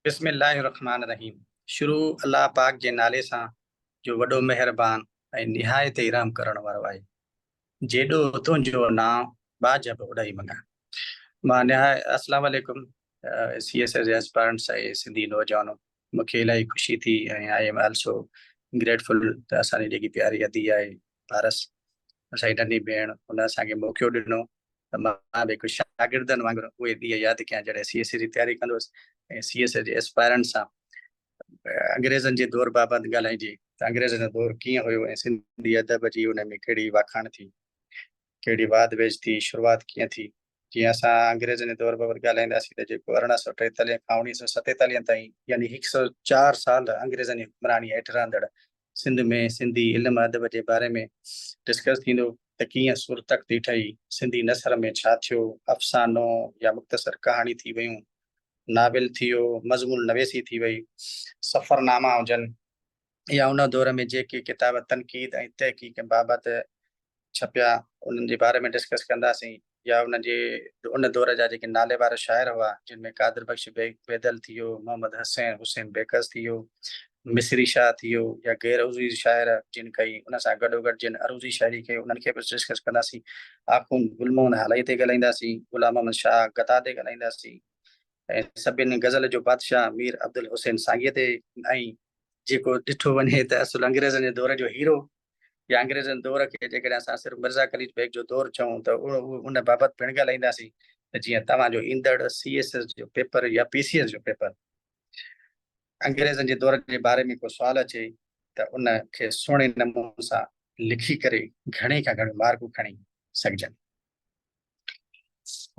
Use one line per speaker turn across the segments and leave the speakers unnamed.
बिस्मिल्लाहिर्रहमानिर्रहीम। शुरू अल्लाह पाक जे नाले सां जो वॾो महिरबान ऐं निहायत ई रहम करण वारो आहे। जेॾो तुंहिंजो नाम बाजब उॾाई मंगा। मां अस्सलाम वालेकुम CSS एस्पायरेंट्स ऐं सिंधी नौजवानो, मूंखे इलाही ख़ुशी थी ऐं आई एम ऑल्सो ग्रेटफुल त असांजी जेकी प्यारी अदी आहे पारस, असांजी नंढी भेण, हुन असांखे मौक़ो ॾिनो त मां बि हिकु शागिर्दनि वांगुरु उहे ॾींहं यादि कयां जॾहिं CSS जी तयारी कंदुसि ऐं CSS जे एस्पायरेंट सां अंग्रेज़नि जे दौर बाबति ॻाल्हाइजे त अंग्रेज़नि जो दौर कीअं हुयो ऐं सिंधी अदब जी उन में कहिड़ी वाखाण थी, कहिड़ी वाद वेज थी, शुरूआति कीअं थी। जीअं असां अंग्रेज़नि जे दौर बाबति ॻाल्हाईंदासीं त जेको 1843 खां 1947 ताईं यानी 104 साल अंग्रेज़नि जी हुक्मरानी हेठि रहंदड़ सिंध में सिंधी इल्म अदब जे बारे में डिस्कस थींदो त कीअं सुरतक थी ठही, सिंधी नसर में छा थियो, अफ़सानो या मुख़्तसर कहाणी थी वियूं, नाविल थी वियो, मज़मून नवेसी थी वई, सफ़रनामा हुजनि या उन दौर में जेके किताब तनक़ीद ऐं तहक़ीक़ बाबति छपिया उन्हनि जे बारे में डिस्कस कंदासीं, या उन दौर जा जेके नाले वारा शाइर हुआ जिन में कादिर बख्श बेदल थी वियो, मोहम्मद हुसैन बेकस थी वियो, मिस्री शाह थी वियो, या गैर अरूज़ी शाइर जिन कई, उन सां गॾोगॾु जिन अरूज़ी शाइरी कई उन्हनि खे बि डिस्कस कंदासीं। आख़ुन गुलमोहन हालाई ते ॻाल्हाईंदासीं, गुलाम अहमद शाह गता ते ॻाल्हाईंदासीं ऐं सभिनी गज़ल जो बादशाह मीर अब्दुल हुसैन साईअ ते, ऐं जेको ॾिठो वञे त असुल अंग्रेज़नि जे दौर जो हीरो या अंग्रेज़नि दौर खे जेकॾहिं असां सिर्फ़ु मिर्ज़ा खलीद बेग जो दौर चऊं त उन बाबति पिणु ॻाल्हाईंदासीं त जीअं तव्हांजो ईंदड़ CSS जो पेपर या PCS जो पेपर अंग्रेज़नि जे दौर जे बारे में को सुवाल अचे त उन खे सुहिणे नमूने सां लिखी करे घणे खां घणे मार्कूं खणी सघजनि।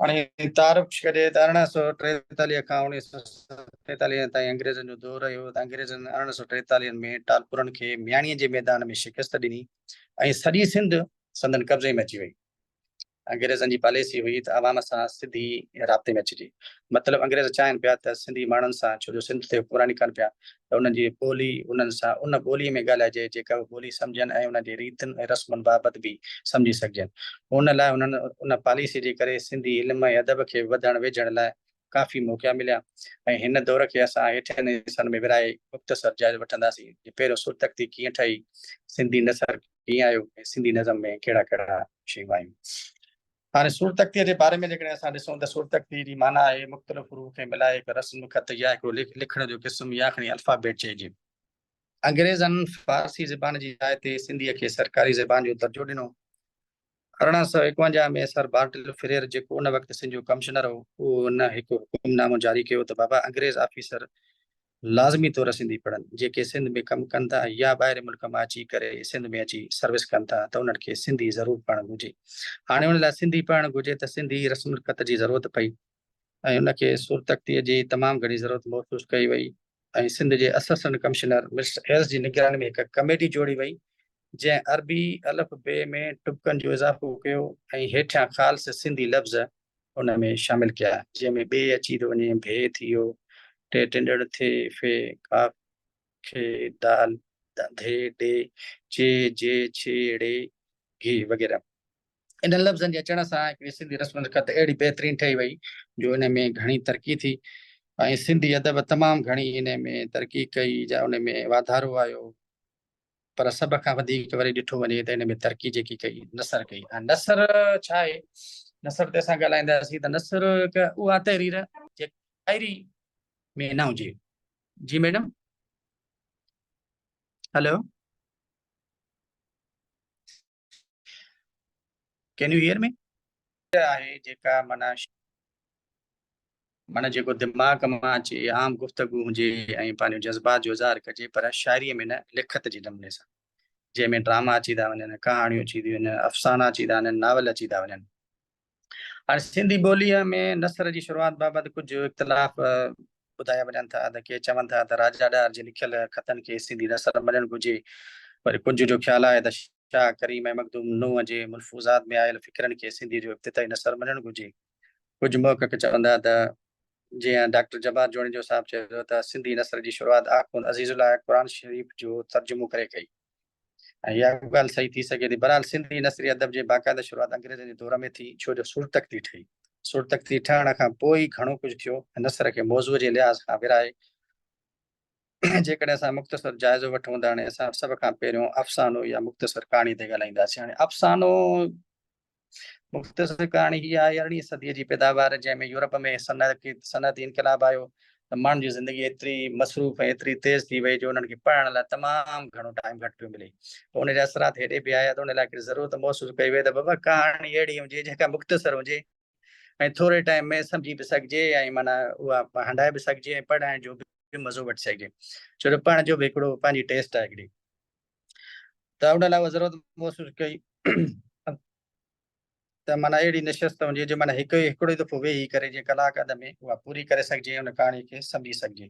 हाणे तारीफ़ कजे त 1843 खां 1947 ताईं अंग्रेज़नि जो दौर रहियो त अंग्रेज़नि 1843 में टालपुरनि खे मियाणीअ जे मैदान में शिकस्त ॾिनी ऐं सॼी सिंध संदन कब्ज़े में अची वई। अंग्रेज़नि जी पॉलिसी हुई त अवाम सां सिधी राब्ते में अचिजे, मतिलबु अंग्रेज़ चाहिनि पिया त सिंधी माण्हुनि सां, छो जो सिंध ते हुक्मरानी कनि पिया, त उन्हनि जी ॿोली उन्हनि सां उन ॿोलीअ में ॻाल्हाइजे जेका ॿोली सम्झनि ऐं उन जे रीतियुनि ऐं रस्मुनि बाबति बि सम्झी सघजनि। उन लाइ उन्हनि उन पॉलिसी जे करे सिंधी इल्म ऐं अदब खे वधण वेझण लाइ काफ़ी मौक़ा मिलिया। ऐं हिन दौर खे असां हेठियनि हिसनि में विराए मुख़्तसर जाइज़ो वठंदासीं। पहिरियों सुरतक कीअं ठही, सिंधी नसर कीअं आयो ऐं सिंधी नज़म में कहिड़ा कहिड़ा शयूं आयूं। हाणे सूरतक्तीअ जे बारे में जेकॾहिं असां ॾिसूं त सूरतक्ती जी माना आहे मुख़्तलिफ़ रूप खे मिलाए हिकु रस्म ख़त या हिकिड़ो लिखण जो क़िस्म या खणी अल्फ़ाबेट चइजे। अंग्रेज़नि फ़ारसी ज़बान जी जाइ ते सिंधीअ खे सरकारी ज़बान जो दर्जो ॾिनो। 1851 में सर बार्टल फिरेर जेको उन वक़्तु सिंध जो कमिश्नर हो, उहो उन हिकु हुकुमनामो जारी कयो त बाबा अंग्रेज़ ऑफिसर लाज़मी तौर सिंधी पढ़नि, जेके सिंध में कमु कनि था या ॿाहिरि मुल्क मां अची करे सिंध में अची सर्विस कनि था त उन्हनि खे सिंधी ज़रूरु पढ़णु घुरिजे। हाणे उन लाइ सिंधी पढ़णु घुरिजे त सिंधी रस्म ख़त जी ज़रूरत पई ऐं उनखे सूरतक्तीअ जी तमामु घणी ज़रूरत महसूसु कई वई ऐं सिंध जे assistant commissioner mister S G निगरानी में हिकु कमेटी जोड़ी वई जंहिं अरबी अलफ़ बे में टुबकनि जो इज़ाफ़ो कयो ऐं हेठियां ख़ालि सिंधी लफ़्ज़ उन में शामिल कया, जंहिंमें ॿे अची थो वञे, भे थी वियो, टे टिंडड़ थे, फे, काफ, खे, दाल, धे, डे, चे, जे, छे, ड़े, घी वग़ैरह। इन लफ़्ज़नि जे अचण सां हिकिड़ी सिंधी रस्म ख़त अहिड़ी बहितरीनु ठही वई जो इन में घणी तरक़ी थी ऐं सिंधी अदब तमामु घणी इन में तरक़ी कई, जा उन में वाधारो आयो। पर सभ खां वधीक वरी ॾिठो वञे त इन में तरक़ी जेकी कई नसर कई। नसर छा आहे? नसर ते असां ॻाल्हाईंदासीं त नसर हिकु उहा तहरीर जेका शाइरी में न हुजे। जी madam, hello, can you hear me? आहे जेका माना जेको दिमाग़ मां अचे, आम गुफ़्तगू हुजे ऐं पंहिंजो जज़्बात जो इज़हार कजे, पर शाइरीअ में न, लिखत जे नमूने सां, जंहिंमें ड्रामा अची था वञनि, कहाणियूं अची थियूं वञनि, अफ़साना अची था वञनि, नावल अची था वञनि। हाणे सिंधी ॿोलीअ में नसर जी शुरूआति बाबति कुझु इख़्तिलाफ़ ॿुधाया वञनि था त के चवनि था त राजा ॾार जे लिखियल ख़तनि खे सिंधी नसर मञणु घुरिजे, पर कुझु जो ख़्यालु आहे त शाह करीम ऐं मखदूम नूह जे मुल्फ़ूज़ात में आयल फ़िक्रनि खे सिंधी जो इब्तिदाई नसर मञणु घुरिजे। कुझु महक़क़ चवंदा त जीअं डॉक्टर जवाहर जोणी जो साहब चयो त सिंधी नसर जी शुरूआति आख़ुन अज़ीज़ुल्लाह क़ुरान शरीफ़ जो तर्जुमो करे कई ऐं इहा ॻाल्हि सही थी सघे थी। बहरहाल सिंधी नसरी अदब जे बाक़ाइदा शुरूआति अंग्रेज़नि जे दौर में थी, छो जो सूरतक्ती ठही। सूरतक्ती ठहण खां पोइ घणो कुझु थियो, नसर खे मौज़ूअ जे लिहाज़ खां विराए जेकॾहिं असां मुख़्तसर जाइज़ो वठूं था हाणे असां सभ खां पहिरियों अफ़सानो या मुख़्तसर कहाणी ते ॻाल्हाईंदासीं। हाणे अफ़सानो मुख़्तसर कहाणी हीअ आहे 18वीं सदीअ जी पैदावार, जंहिंमें यूरोप में सनअती इनक़लाब आयो त माण्हुनि जी ज़िंदगी एतिरी मसरूफ़ ऐं एतिरी तेज़ थी वई जो उन्हनि खे पढ़ण लाइ तमामु घणो टाइम घटि पियो मिले। पोइ उनजा असरात हेॾे बि आया त उन लाइ हिकिड़ी ज़रूरत महसूसु कई वई त बाबा कहाणी अहिड़ी हुजे जेका मुख़्तसर हुजे ऐं थोरे टाइम में सम्झी बि सघिजे ऐं माना उहा हंडाए बि सघिजे ऐं पढ़ाइण जो बि मज़ो वठी सघिजे, छो जो पढ़ण जो बि हिकिड़ो पंहिंजी टेस्ट आहे हिकिड़ी। त उन लाइ उहा ज़रूरत महसूसु कई त माना अहिड़ी निशस्त हुजे जो माना हिकिड़ो ई दफ़ो वेही करे जीअं कलाक अध में उहा पूरी करे सघिजे, उन कहाणी खे सम्झी सघिजे।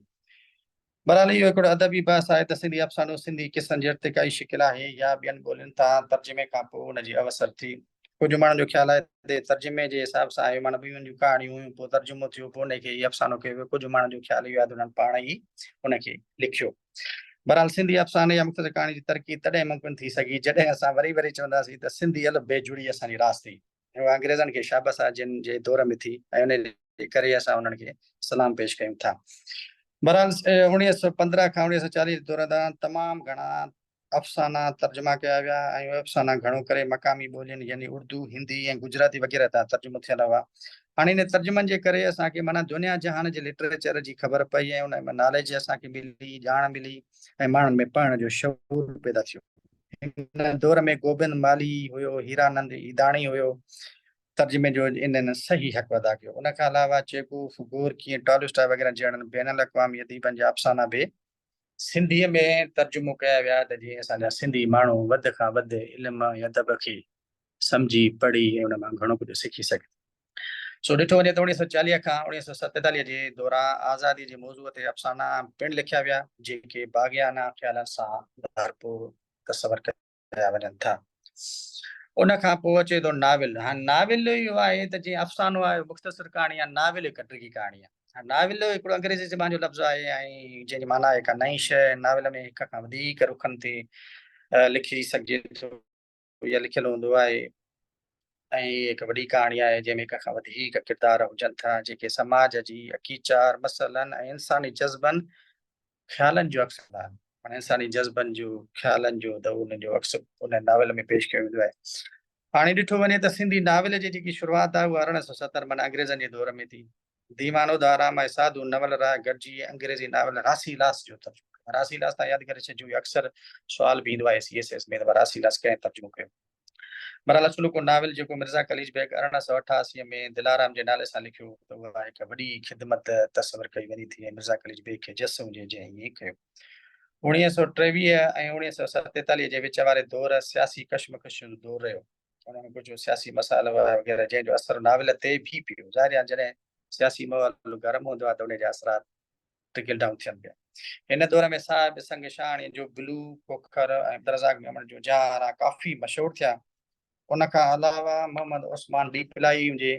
बहरहाल इहो हिकिड़ो अदबी बहस आहे त सिंधी अफ़सानो सिंधी किसनि जी अर्तिकाई शिकिल आहे या ॿियनि ॿोलियुनि तां तर्जुमे खां पोइ उनजी अवसर थी। कुझु माण्हुनि जो ख़्यालु आहे त तर्जुमे जे हिसाब सां आहे, माना ॿियूं जूं कहाणियूं हुयूं, पोइ तर्जुमो थियो, पोइ उनखे ई अफ़सानो कयो वियो। कुझु माण्हुनि जो ख़्यालु इहो आहे त उन्हनि पाण ई उनखे लिखियो। बहरहाल सिंधी अफ़साने या मुख़्तसर कहाणी जी तरक़ी तॾहिं मुमकिन थी सघी जॾहिं असां वरी वरी चवंदासीं त सिंधी अलफ़ बे जुड़ी असांजी रास थी। उहा अंग्रेज़नि खे शाबस आहे जिन जे दौर में थी ऐं उन जे करे असां उन्हनि खे सलाम पेश कयूं था। बहरहाल 1915 खां 1940 दौरान तमामु घणा अफ़साना तर्जुमा कया विया ऐं उहे अफ़साना घणो करे मक़ामी ॿोलियुनि यानी उर्दू, हिंदी ऐं गुजराती वग़ैरह तां तर्जुमो थियल हुआ। हाणे इन तर्जुमनि जे करे असांखे माना दुनिया जहान जे लिटरेचर जी ख़बर पई ऐं उन में नॉलेज असांखे मिली, ॼाण मिली ऐं माण्हुनि में पढ़ण जो शौक़ु पैदा थियो। हिन दौर में गोबिंद माली हुयो, हीरानंद ईदाणी हुयो, तर्जुमे जो इन्हनि सही हक़ अदा कयो। उन खां अलावा चेकूफ, गोरकी ऐं टॉलस्टॉय वग़ैरह जहिड़नि बैनुल अक़वामी अदीबनि जा अफ़साना बि सिंधीअ में तर्जुमो कया विया त जीअं असांजा सिंधी माण्हू वधि खां वधि इल्म या अदब खे सम्झी पढ़ी ऐं उन मां घणो कुझु सिखी सघे। सो ॾिठो वञे त 1940 खां 1947 जे दौरान आज़ादी जे मौज़ूअ ते अफ़साना पिणु लिखिया विया जेके बाग़ियाना ख़्यालनि सां भरपूर तसवर कया वञनि था। उन खां पोइ अचे थो नाविल। हाणे नाविल इहो आहे त जीअं अफ़सानो आहे मुख़्तसर कहाणी आहे, नाविल हिकु डिघी कहाणी आहे। नाविल हिकिड़ो अंग्रेज़ी ज़बान जो लफ़्ज़ आहे ऐं जंहिंजी माना आहे का नई शइ। नाविल में हिक खां वधीक रुखनि ते लिखी सघिजे थो या लिखियलु हूंदो आहे ऐं हिकु वॾी कहाणी आहे जंहिंमें हिक खां वधीक किरदार हुजनि था जेके समाज जी अकीचार मसइलनि ऐं इंसानी जज़्बनि ख़्यालनि जो अक्स कंदा आहिनि। माना इंसानी जज़्बनि जो ख़्यालनि जो त उन जो अक्स उन नाविल में पेश कयो वेंदो आहे। हाणे ॾिठो वञे त सिंधी नाविल जी जेकी शुरूआति आहे उहा 1870 माना अंग्रेज़नि जे दौर में थी। दीवानो दाराम ऐं साधू नवल राय गॾिजी अंग्रेज़ी नाविल रासीलास जो तर्जुमो। रासीलास तव्हां यादि करे छॾिजो, अक्सर सुवाल बि ईंदो आहे CSS में त रासीलास कंहिं तर्जुमो कयो। बहरहाल असुल को नाविल जेको मिर्ज़ा कलीज बेग 1888 में दिलाराम जे नाले सां लिखियो त उहा हिकु वॾी ख़िदमत तस्वर कई वञे थी ऐं मिर्ज़ा कलीज बेग खे जस हुजे जंहिं ईअं कयो। 1923 ऐं 1947 जे विच वारे दौर सियासी कशमकश जो दौर रहियो। उन्हनि कुझु सियासी मसाइला वग़ैरह जंहिंजो असरु नाविल ते बि पियो। ज़ाहिर आहे जॾहिं सियासी माहौल गर्म हूंदो आहे त उनजा असरात ट्रिकल डाउन थियनि पिया। हिन दौर में साहिब संग शाणी जो ब्लू पोखर ऐं दरज़ाग मेमण जो जहारा काफ़ी मशहूरु थिया। उन खां अलावा मोहम्मद उस्मान डी पिलाई हुजे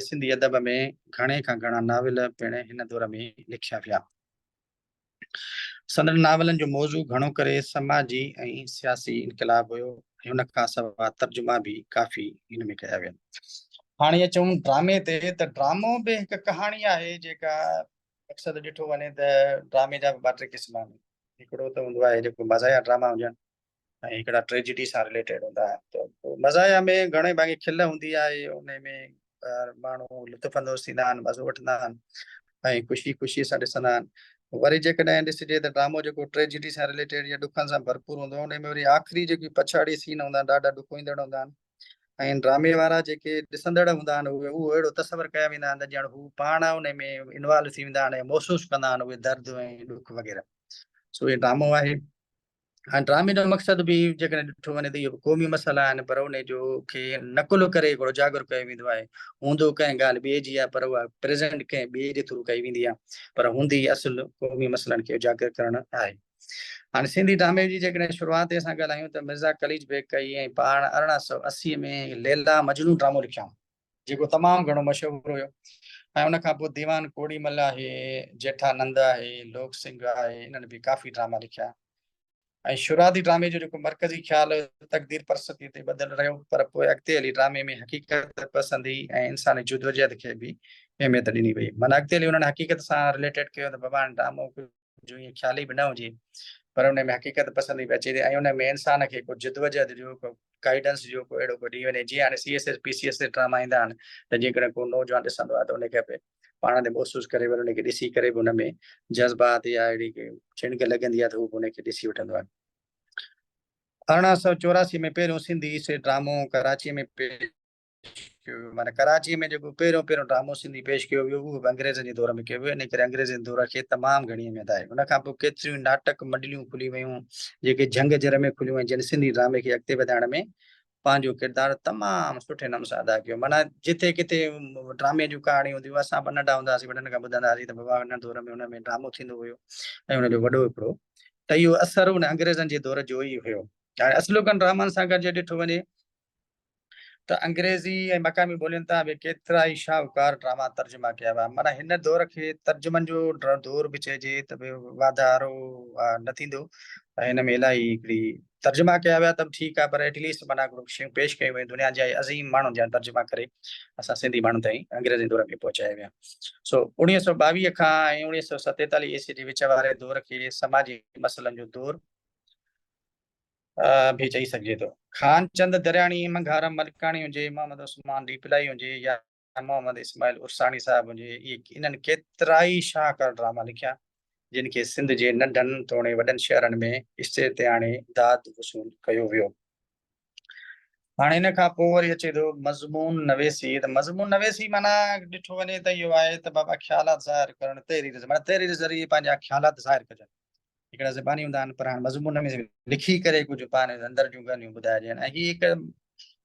सिंधी अदब में घणे खां घणा नाविल पिणु हिन दौर में लिखिया विया। संदन नावलनि जो मौज़ू घणो करे समाजी ऐं सियासी इनक़लाब हुयो ऐं हुन खां सवाइ तर्जुमा बि काफ़ी हिन में कया विया। हाणे अचूं ड्रामे ते त ड्रामो बि हिकु कहाणी आहे जेका अक्सर ॾिठो वञे त ड्रामे जा बि 2-3 क़िस्म आहिनि। हिकिड़ो त हूंदो आहे जेको मज़ाहिया ड्रामा हुजनि ऐं हिकिड़ा ट्रेजिडी सां रिलेटेड हूंदा आहिनि। त मज़ाहिया में घणे भाङे खिल हूंदी आहे, उन में माण्हू लुत्फ़ अंदोज़ थींदा आहिनि, मज़ो वठंदा आहिनि ऐं ख़ुशी सां ॾिसंदा आहिनि। वरी जेकॾहिं ॾिसिजे त ड्रामो जेको ट्रेजिडी सां रिलेटेड या ॾुखनि सां भरपूर हूंदो आहे उन में वरी आख़िरी जेकी पछाड़ी सीन हूंदा आहिनि ॾाढा ॾुख ईंदड़ हूंदा आहिनि ऐं ड्रामे वारा जेके ॾिसंदड़ हूंदा आहिनि उहो अहिड़ो तसवर कया वेंदा आहिनि त ॼण हू पाण उन में इन्वॉल्व थी वेंदा आहिनि ऐं महसूसु कंदा आहिनि उहे दर्द ऐं ॾुख वग़ैरह। सो इहे ड्रामो आहे। हाणे ड्रामे जो मक़सदु बि जेकॾहिं ॾिठो वञे त इहो क़ौमी मसइला आहिनि पर उन जो खे नकुल करे हिकिड़ो उजागर कयो वेंदो आहे। हूंदो कंहिं ॻाल्हि ॿिए जी आहे पर उहा प्रेज़ेंट कंहिं ॿिए जे थ्रू कई वेंदी आहे पर हूंदी असुलु क़ौमी मसइलनि खे उजागर करणु आहे। हाणे सिंधी ड्रामे जी जेकॾहिं शुरूआति असां ॻाल्हायूं त मिर्ज़ा कलीज बेग कई ऐं पाण 1880 में लैला मजनू ड्रामो लिखियऊं जेको तमामु घणो मशहूरु हुयो। ऐं उन खां पोइ दीवान कोड़ीमल आहे, जेठानंद आहे, लोक सिंह आहे, इन्हनि बि काफ़ी ड्रामा लिखिया। ऐं शुरूआती ड्रामे जो जेको मरकज़ी ख़्यालु तक़दीर परसती ते ॿधलु रहियो पर पोइ अॻिते हली ड्रामे में हक़ीक़त पसंदी ऐं इंसानी जुदवजहद खे बि अहमियत ॾिनी वई। माना अॻिते हली उन्हनि हक़ीक़त सां रिलेटेड कयो त बाबा ड्रामो जो ईअं ख़्याल ई बि न हुजे पर उन में हक़ीक़त पसंदि बि अचे थी ऐं उन में इंसान खे को जिदवजहद जो को गाइडेंस जो को अहिड़ो को ॾी वञे जीअं हाणे CSS PCS ते ड्रामा ईंदा आहिनि त जेकॾहिं को नौजवान ॾिसंदो आहे त उनखे पाण ते महसूसु करे वरी उनखे ॾिसी करे बि उन में जज़्बात या अहिड़ी छिणिक लॻंदी आहे त उहो बि उनखे ॾिसी वठंदो आहे। 1884 में पहिरियों सिंधी से ड्रामो कराची में पेश कयो माना कराची में जेको पहिरियों ड्रामो सिंधी पेश कयो वियो उहो बि अंग्रेज़नि जे दौर में कयो वियो इन करे अंग्रेज़नि दौर खे तमामु घणी अहमियत आहे। उन खां पोइ केतिरियूं नाटक मंडलियूं खुली वियूं जेके जंग जर में खुलियूं जिन सिंधी ड्रामे खे अॻिते वधाइण में पंहिंजो किरदारु तमामु सुठे नमूने सां अदा कयो। माना जिथे किथे ड्रामे जूं कहाणियूं हूंदियूं असां बि नंढा हूंदा हुआसीं वॾनि खां ॿुधंदा हुआसीं त बाबा हिन दौर में हुन में ड्रामो थींदो हुयो ऐं हुनजो वॾो हिकिड़ो त इहो असरु उन अंग्रेज़नि जे दौर जो ई हुयो। हाणे असलुकनि ड्रामनि सां गॾु ॾिठो वञे त अंग्रेज़ी ऐं मक़ामी ॿोलियुनि तां बि केतिरा ई शाहूकार ड्रामा तर्जुमा कया विया। माना हिन दौर खे तर्जुमनि जो दौर बि चइजे त भई वाधारो न थींदो ऐं हिन में इलाही हिकिड़ी तर्जुमा कया विया त ठीकु आहे पर एटलीस्ट माना शयूं पेश कयूं वयूं दुनिया जा अज़ीम माण्हू जा तर्जुमा करे असां सिंधी माण्हुनि ताईं अंग्रेज़ी दौर खे पहुचाया विया। सो 1922 खां ऐं 1947 ईस्वी जे विच वारे दौर खे समाजी मसइलनि जो दौर भी चई सघिजे थो। खानचंद दरियाणी मंघारम मलकाणी हुजे मोहम्मद उस्मान डीपलाई हुजे या मोहम्मद इस्माइल उर्सानी साहब हुजे इन्हनि केतिरा ई शाहकार ड्रामा लिखिया जिन खे सिंध जे नंढनि तोड़े वॾनि शहरनि में स्टेज ते आणे दाद वसूल कयो वियो। हाणे हिन खां पोइ वरी अचे थो मज़मून नवेसी त मज़मून नवेसी माना ॾिठो वञे त इहो आहे त बाबा ख़्यालात ज़ाहिर करणु तहरीर माना तहरीर ज़रिए पंहिंजा ख़्यालात ज़ाहिर कजनि। हिकिड़ा ज़बानी हूंदा आहिनि पर हाणे मज़मून में लिखी करे कुझु पाण अंदरि जूं ॻाल्हियूं ॿुधाइजनि ऐं हीअ हिकु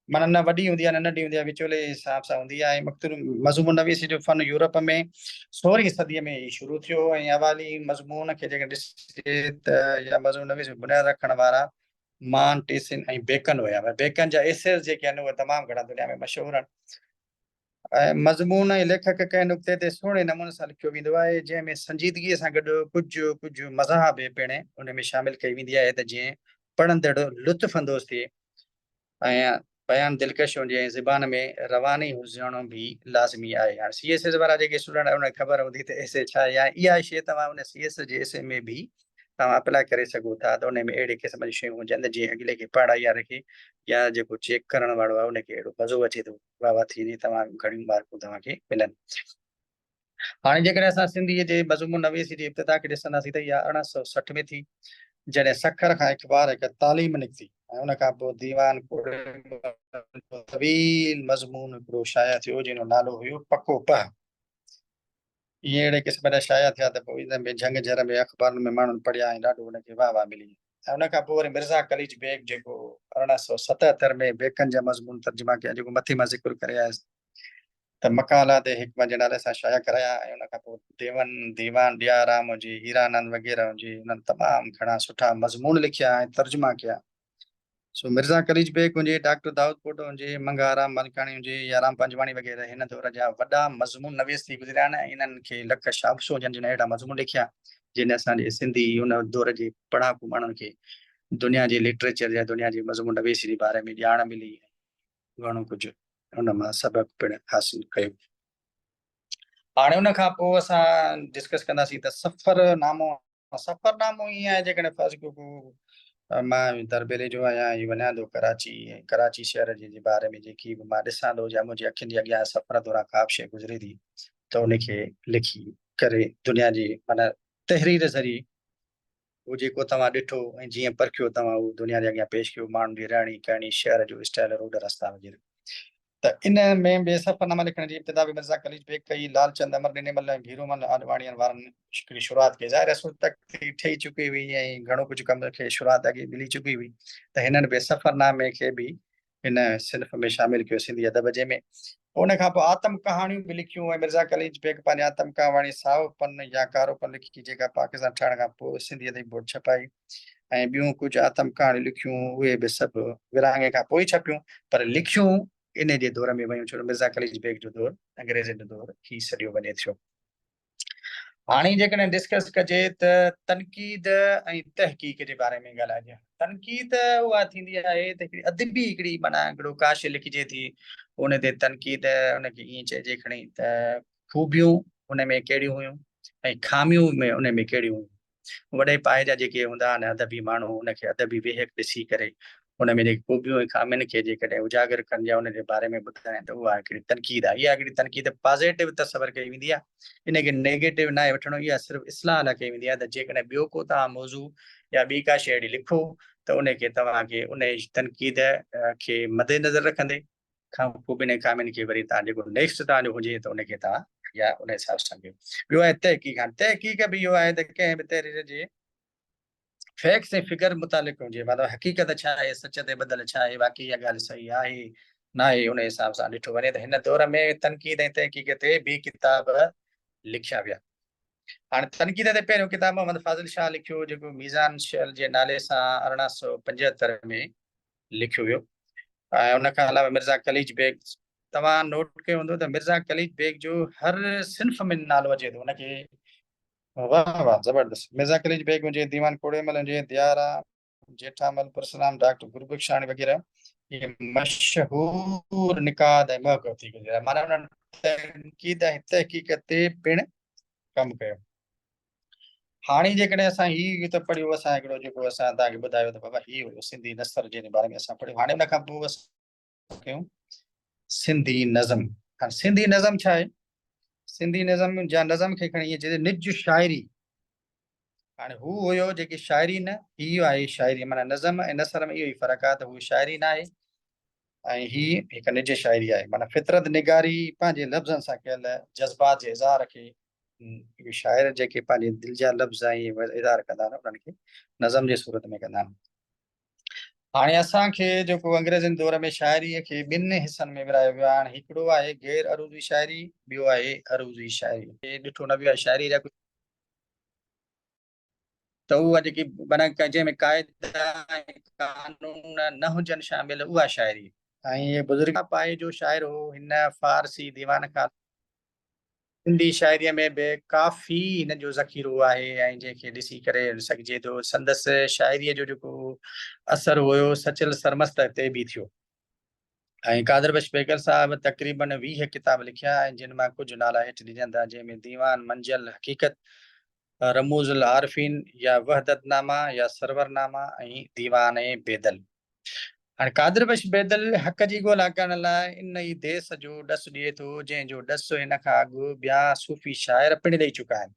माना न वॾी हूंदी आहे न नंढी हूंदी आहे विचोले हिसाब सां हूंदी आहे। मज़मून नवीसी जो फन यूरोप में 16वीं सदीअ में शुरू थियो ऐं अवाली मज़मून खे जेके ॾिसे त या मज़मून नवीसी बुनियादु रखण वारा मान टेसिन ऐं बेकन हुया। बेकन जा एसेस जेके आहिनि उहे तमामु घणा दुनिया में मशहूरु आहिनि ऐं मज़मून ऐं लेखक कंहिं नुक़्ते ते सुहिणे नमूने सां लिखियो वेंदो आहे जंहिंमें संजीदगीअ सां गॾु कुझु मज़ाह बि पिणु उन में शामिलु कई वेंदी आहे त जीअं पढ़ंदड़ लुत्फ़ अंदोज़ थिए ऐं बयानु दिलकश हुजे ऐं ज़बान में रवानी हुजणो बि लाज़मी आहे। हाणे CSS वारा जेके स्टूडेंट उनखे ख़बर हूंदी त एसे छा या इहा शइ तव्हां उन CSS जे एसे में बि तव्हां अप्लाई करे सघो था त उन में अहिड़े क़िस्म जी शयूं हुजनि जीअं अॻिले खे पढ़ाई रखे या जेको चेक करण वारो आहे उनखे अहिड़ो मज़ो अचे थो वाह वाह थी तमामु घणियूं मार्कूं तव्हांखे मिलनि। हाणे जेकॾहिं असां सिंधीअ जे मज़मून नवेसी जी इब्तिदा खे ॾिसंदासीं त इहा 1860 में थी जॾहिं सखर खां अख़बार हिकु तालीम निकिती ऐं उन खां पोइ दीवान तवील मज़मून हिकिड़ो शाया थियो जंहिंजो नालो हुयो पको पह। इहे अहिड़े क़िस्म जा शाया थिया त पोइ इन में जंग जर में अख़बारुनि में माण्हुनि पढ़िया ऐं ॾाढो हुनखे वाह वाह मिली ऐं उन खां पोइ वरी मिर्ज़ा कलीज बेग जेको 1877 में बेकन जा मज़मून तर्जुमा कया जेको मथे मां ज़िक्र करे आयुसि त मकाला ते हिकमत जे नाले सां शाया कराया ऐं उन खां पोइ दीवान ॾियाराम हुजे हीरानंद वग़ैरह हुजे उन्हनि तमामु घणा सुठा मज़मून लिखिया ऐं तर्जुमा कया। सो मिर्ज़ा कलीज बेग हुजे डॉक्टर दाऊद कोटो हुजे मंगाराम मलकाणी हुजे या राम पंजवाणी वग़ैरह हिन दौर जा वॾा मज़मून नवेस थी गुज़रिया आहिनि। इन्हनि खे लख शाबशो हुजनि जिन अहिड़ा मज़मून लिखिया जिन असांजे सिंधी उन दौर जे पढ़ाकू माण्हुनि खे दुनिया जे लिटरेचर या दुनिया जे मज़मून नवेसी जे बारे में ॼाण मिली घणो कुझु हुन मां सबक़ पिणु हासिलु कयो। हाणे उन खां पोइ असां डिस्कस कंदासीं त सफ़रनामो ईअं आहे जेकॾहिं फर्ज़ कयो मां दरबेले जो आहियां ऐं वञा थो कराची शहर जे बारे में जेकी बि मां ॾिसां थो या मुंहिंजी अखियुनि जे अॻियां सफ़र दौरान का बि शइ गुज़रे थी त उनखे लिखी करे दुनिया जी माना तहरीर ज़रिए उहो जेको तव्हां ॾिठो ऐं जीअं परखियो तव्हां उहो दुनिया जे अॻियां पेश कयो माण्हुनि जी रहणी करणी शहर जो स्टाइल रोड रस्ता वग़ैरह। त इन में बि सफ़रनामा लिखण जी इब्तिदा बि मिर्ज़ा कलीज बेग कई लालचंद अमर ॾिनेमल ऐं भीरूमल आडवाणीअ वारनि हिकिड़ी शुरूआति कई ज़ाहिर आहे तक ठही चुकी हुई ऐं घणो कुझु कम खे शुरूआति अॻे मिली चुकी हुई त हिननि बि सफ़रनामे खे बि हिन सिन्फ़ में शामिलु कयो सिंधी अदब जे में। उन खां पोइ आतम कहाणियूं बि लिखियूं ऐं मिर्ज़ा कलीज बेग पंहिंजी आतम कहाणी साओपन या कारोपन लिखी जेका पाकिस्तान ठहण खां पोइ सिंधी अदबी बोर्ड छपाई ऐं ॿियूं कुझु आतम कहाणियूं लिखियूं उहे बि सभु विरहाङे खां पोइ छपियूं पर लिखियूं इन जे दौर में वयूं छो मिर्ज़ा कलीज बेग जो दौर अंग्रेज़नि जो दौर ही सॼो वञे थियो। हाणे जेकॾहिं डिस्कस कजे त तनक़ीद ऐं तहक़ीक़ जे बारे में ॻाल्हाइजे। तनक़ीद उहा थींदी आहे त हिकिड़ी अदबी हिकिड़ी माना हिकिड़ो का शइ लिखिजे थी उन ते तनक़ीद उनखे ईअं चइजे खणी त ख़ूबियूं उन में कहिड़ियूं हुयूं ऐं ख़ामियूं में उन में कहिड़ियूं हुयूं वॾे पाए जा जेके हूंदा आहिनि अदबी माण्हू उनखे अदबी वेहक ॾिसी करे उन में जेकी खूबियूं ऐं खामियुनि खे जेकॾहिं उजागर कनि या उन जे बारे में ॿुधाइनि त उहा हिकिड़ी तनक़ीद आहे। इहा हिकिड़ी तनक़ीद पॉज़िटिव तसवर कई वेंदी आहे, इनखे नेगेटिव न आहे वठिणो। इहा सिर्फ़ु इस्लाह लाइ कई वेंदी आहे त जेकॾहिं ॿियो को तव्हां मौज़ू या ॿी का शइ अहिड़ी लिखो त उनखे तव्हांखे उन तनक़ीद खे मदेनज़र रखंदे खूबियुनि ऐं खामियुनि खे वरी तव्हां जेको नेक्स्ट तव्हांजो हुजे त उनखे तव्हां या उन हिसाब सां कयो। ॿियो आहे तहक़ीक़। हाणे तहक़ीक़ बि इहो आहे त कंहिं बि तहरीर जे फैक्ट्स ऐं फिगर मुतालिक़ हुजे, मतिलबु हक़ीक़त छा आहे, सच ते ॿधल छा आहे, वाक़ई इहा ॻाल्हि सही आहे न आहे, उन हिसाब सां ॾिठो वञे त हिन दौर में तनक़ीद ऐं तहक़ीक़ ते बि किताब लिखिया विया। हाणे तनक़ीद ते पहिरियों किताब मोहम्मद फाज़िल शाह लिखियो, जेको मीज़ान शल जे नाले सां 1875 में लिखियो वियो। ऐं उनखां अलावा मिर्ज़ा कलीज बेग, तव्हां नोट कयो हूंदो त मिर्ज़ा कलीज बेग जो हर सिन्फ़ में नालो अचे थो उनखे। वाह वाह, ज़बरदस्त। मिर्ज़ा कलीज बेग हुजे, दीवान कोड़ेमल हुजे, दियारा जेठामल, परसराम, डॉक्टर गुरबख्शाणी वग़ैरह, ये मशहूर निकाद ऐं महक़ थी गुज़रिया, माना उन्हनि तनक़ीद ऐं तहक़ीक़ ते पिणु कमु कयो। हाणे जेकॾहिं असां हीउ त पढ़ियो, असां हिकिड़ो जेको असां तव्हांखे ॿुधायो त बाबा हीउ हुयो सिंधी नसर जे बारे में असां पढ़ियो। हाणे उनखां पोइ असां कयूं सिंधी नज़म। हाणे सिंधी नज़म छा आहे? सिंधी नज़म जा नज़म खे खणी इएं चइजे निज शाइरी। हाणे हू हुयो जेकी शाइरी न, इहो आहे शाइरी, माना नज़म ऐं नसर में इहो ई फ़र्क़ु आहे त हू शाइरी न आहे ऐं हीअ हिकु निज शाइरी आहे। माना फितरत निगारी पंहिंजे लफ़्ज़नि सां कयल जज़्बात जे इज़हार खे इहे शाइर जेके पंहिंजे दिलि जा लफ़्ज़ ऐं इज़हार कंदा आहिनि उन्हनि खे नज़म जे सूरत में कंदा आहिनि। हाणे असांखे जेको अंग्रेज़नि दौर में शाइरीअ खे ॿिनि हिसनि में विरायो वियो आहे। हाणे हिकिड़ो आहे गैर अरूज़ी शाइरी, ॿियो आहे अरूज़ी शाइरी। हे ॾिठो न वियो आहे शाइरी जा कुझु, त उहा जेकी माना जंहिंमें क़ाइदा ऐं कानून न हुजनि शामिल, उहा शाइरी। ऐं इहे बुज़ुर्ग पाए जो शाइर हो, हिन फारसी दीवान खां सिंधी शाइरीअ में बि काफ़ी हिन जो ज़ख़ीरो आहे ऐं जंहिंखे ॾिसी करे सघिजे थो संदसि शाइरीअ जो जेको असरु हुयो सचल सरमस्त ते बि थियो। ऐं कादर बख्श बेगर साहब तक़रीबन 20 किताब लिखिया आहिनि, जिन मां कुझु नाला हेठि ॾिजनि था, जंहिंमें दीवान मंजिल हक़ीक़त, रमूज़ुल आरिफीन या वहदतनामा या सरवरनामा ऐं दीवान बेदल। हाणे कादर बख्श बेदल हक़ जी ॻोल्हा करण लाइ इन ई देस जो ॾसु ॾिए थो, जंहिंजो ॾसु हिन खां अॻु ॿिया सूफ़ी शाइर पिणु ॾेई चुका आहिनि।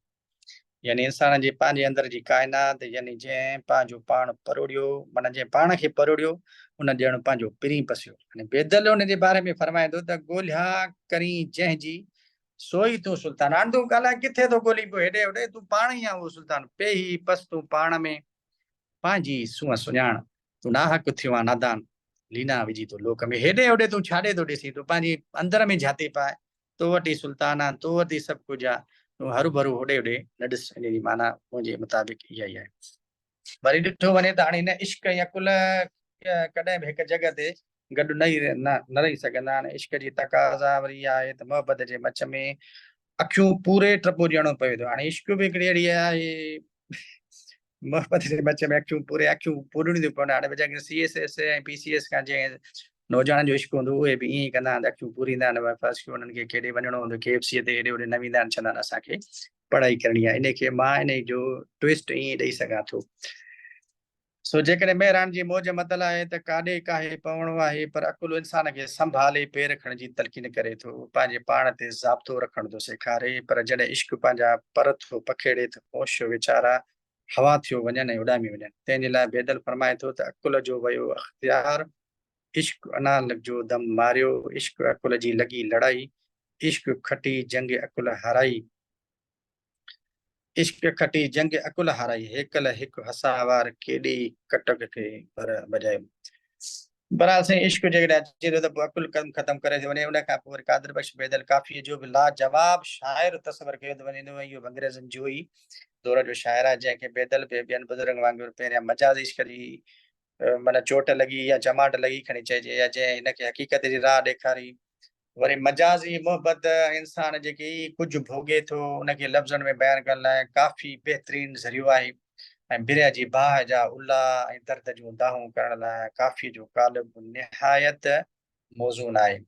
यानी इंसान जे पंहिंजे अंदर जी काइनात, यानी जंहिं पंहिंजो पाण परोड़ियो, माना जंहिं पाण खे परोड़ियो उन ॼण पंहिंजो पिरी पसियो। हाणे बेदल उन जे बारे में फरमाए थो त ॻोल्हा करी जंहिंजी सोई तूं सुल्तान। हाणे तूं ॻाल्हाए किथे थो ॻोल्ही पियो, हेॾे होॾे, तूं पाण ई आहे उहो सुल्तान। पेही पस तूं पाण में पंहिंजी सूंहं सुञाण, तूं नाहक थियो आहे नादान, लीना विझी तो लोक में। हेॾे होॾे तूं छाॾे थो ॾिसी, तूं पंहिंजी अंदर में जाते पाए, तो वटि ई सुल्तान आहे, तो वटि ई सभु कुझु आहे, तूं हरू भरू होॾे होॾे न ॾिस। इन जी माना मुंहिंजे मुताबिक़ इहा ई आहे। वरी ॾिठो वञे त हाणे हिन इश्क या कुल कॾहिं बि हिकु जॻह ते गॾु न रही सघंदा आहिनि। इश्क जी तक़ाज़ा वरी इहा आहे त मोहबत जे मच में अखियूं पूरे टपो ॾियणो पए थो। हाणे इश्क बि हिकिड़ी अहिड़ी आहे, मोहबत जे मच में अखियूं पूरियूं थियूं पवनि। हाणे वेचारा CSS ऐं PCS खां जंहिं नौजवान जो इश्क हूंदो, उहे बि ईअं ई कंदा आहिनि, अखियूं पूरींदा आहिनि। फर्स्ट उन्हनि खे केॾे वञिणो हूंदो KFC ते हेॾे होॾे न वेंदा आहिनि, चवंदा आहिनि असांखे पढ़ाई करणी आहे। इनखे मां इन जो ट्विस्ट ईअं ॾेई सघां थो। सो जेकॾहिं महिरान जी मौज मतल आहे त काॾे काहे पवणो आहे, पर अकुल इंसान खे संभाले पेर रखण जी तलक़ीन करे थो, पंहिंजे पाण ते ज़ाब्तो रखण थो सेखारे। पर जॾहिं इश्क पंहिंजा पर थो पखेड़े त होश वीचारा हवा थियो वञनि ऐं उॾामी वञनि। तंहिंजे लाइ बेदल फरमाए थो त अकुल जो वियो अख़्तियार, इश्क अना जो दम मारियो, इश्क अकुल जी लॻी लड़ाई, इश्क खटी जंग अकुल हाराई, इश्क खटी जंग अकुल हाराई, हेकल हिकु हसावार केॾी कटक खे पर बजाए। बहरहाल साईं इश्क जेकॾहिं अचे थो त पोइ अकुल कदम ख़तमु करे थो वञे। उन खां पोइ वरी कादर बख्श बेदल काफ़ी जो बि लाजवाब शाइर तस्वर कयो थो वञे। इहो अंग्रेज़नि जो ई दौर जो शाइर आहे, जंहिंखे बेदल बि ॿियनि बुज़ुर्गनि वांगुरु पहिरियां मजाज़ इश्क जी माना चोट लॻी या चमाट लॻी खणी चइजे, या जंहिं हिनखे हक़ीक़त जी राह ॾेखारी। वरी मजाज़ी मोहबत इंसान जेकी कुझु भोॻे थो उनखे लफ़्ज़नि में बयानु करण लाइ काफ़ी बहितरीन ज़रियो आहे। ऐं बिरह जी बाहि जा उल्हा ऐं दर्द जूं दाहूं करण लाइ काफ़ी जो कालिब निहायत मौज़ून आहे।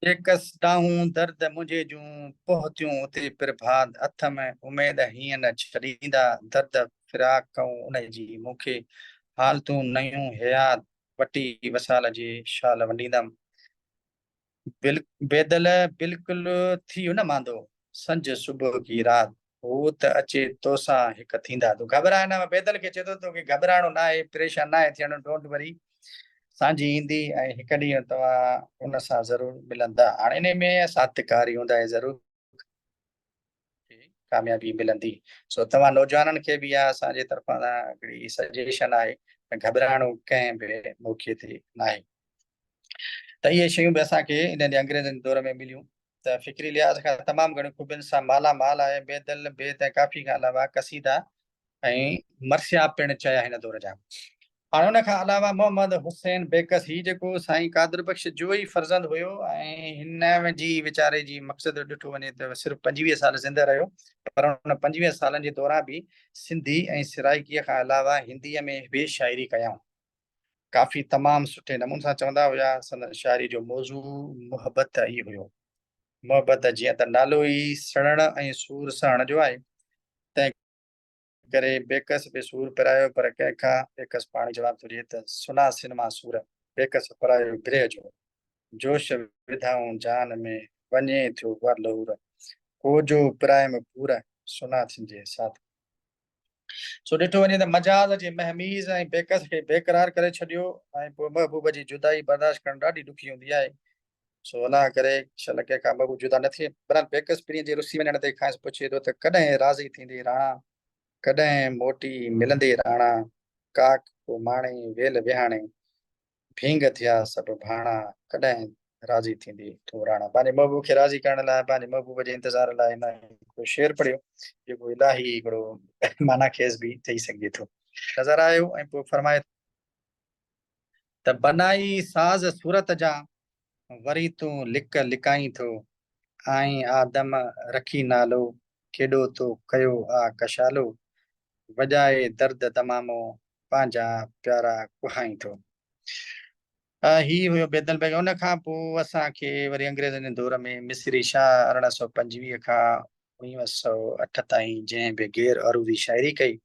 बेकस डाहूं दर्द मुझे जूं पहुतियूं उते प्रभात अथ में उमेद हीअं न छॾींदा दर्द फिराक कऊं उन जी मूंखे हालतूं नयूं हयात वटी वसाल जे शाल वंडींदमि बेदल बिल्कुलु थी वियो न मांदो संझ सुबुह की रात हू त अचे तोसां हिकु थींदा तूं घबराए न बेदल खे चए थो तोखे घबराइणो न आहे परेशान न आहे थियणो डोंट वरी सांझी ईंदी ऐं हिकु ॾींहुं तव्हां उन सां ज़रूरु मिलंदा हाणे इन में साथकारी हूंदा आहे ज़रूरु कामयाबी मिलंदी सो तव्हां नौजवाननि खे बि इहा असांजे तरफ़ां हिकिड़ी सजेशन आहे घबराइणो कंहिं बि मौक़े ते न आहे त इहे शयूं बि असांखे इन अंग्रेज़नि दौर में मिलियूं त फ़िक्री लिहाज़ खां तमामु घणियूं ख़ूबियुनि सां मालामाल आहे बेदल बेत ऐं काफ़ी खां अलावा कसीदा ऐं मरसिया पिणु चया हिन दौर जा हाणे हुन खां अलावा मोहम्मद हुसैन बेकस ही जेको साईं कादर बख़्श जो ई फर्ज़ंद हुयो ऐं हिन जी वीचारे जी मक़सदु ॾिठो वञे त सिर्फ़ु 25 साल ज़िंदा रहियो पर हुन 25 सालनि जे दौरान बि सिंधी ऐं सिराइकीअ खां अलावा हिंदीअ में बि शाइरी कयाऊं काफ़ी तमामु सुठे नमूने सां चवंदा हुया संदन शाइरी जो मौज़ू मुहबत ई हुयो मुहबत जीअं त नालो ई सड़ण ऐं सूर सहण जो आहे तंहिं करे बेकस बि सूर पिरायो पर कंहिंखां बेकस पाणी जवाब थो ॾिए त सुना सिनेमा सूर बेकस पिरायो गिरह जो जोश विधाऊं जान में वञे थियो वर लहूर को जो पिराए में पूरा सुना थींजे साथ सो ॾिठो वञे त मजाज जे महमीज़ ऐं बेकस खे बेक़रार करे छॾियो ऐं पोइ महबूब जी जुदाई बर्दाश्त करणु ॾाढी ॾुखी हूंदी आहे सो अलाह करे शल कंहिंखां महबूब जुदा न थिए पर बेकस पीढ़ीअ जे रुसी वञण ते खां पुछे थो त कॾहिं राज़ी थींदी राणा कॾहिं मोटी मिलंदे राणा काक को माणे वेल विहाणे भींग थिया सभु भाणा कॾहिं राज़ी थींदी तूं राणा पंहिंजे महबूब खे राज़ी करण लाइ पंहिंजे महबूब जे इंतज़ार लाइ हिन हिकिड़ो शेर पढ़ियो जेको इलाही हिकिड़ो माना खेस बि थी सघे थो नज़र आयो ऐं पोइ फरमाए त बनाई साज़ सूरत जा वरी तूं लिक लिकाई थो आई आदम रखी नालो केॾो तो कयो आ कशालो वॼाए दर्द तमामो पंहिंजा प्यारा कुहाई थो ही हुयो बेदल बेग उन खां पोइ असांखे वरी अंग्रेज़नि जे दौर में मिस्री शाह 1825 खां 1908 ताईं जंहिं बि गैर अरूदी शाइरी कई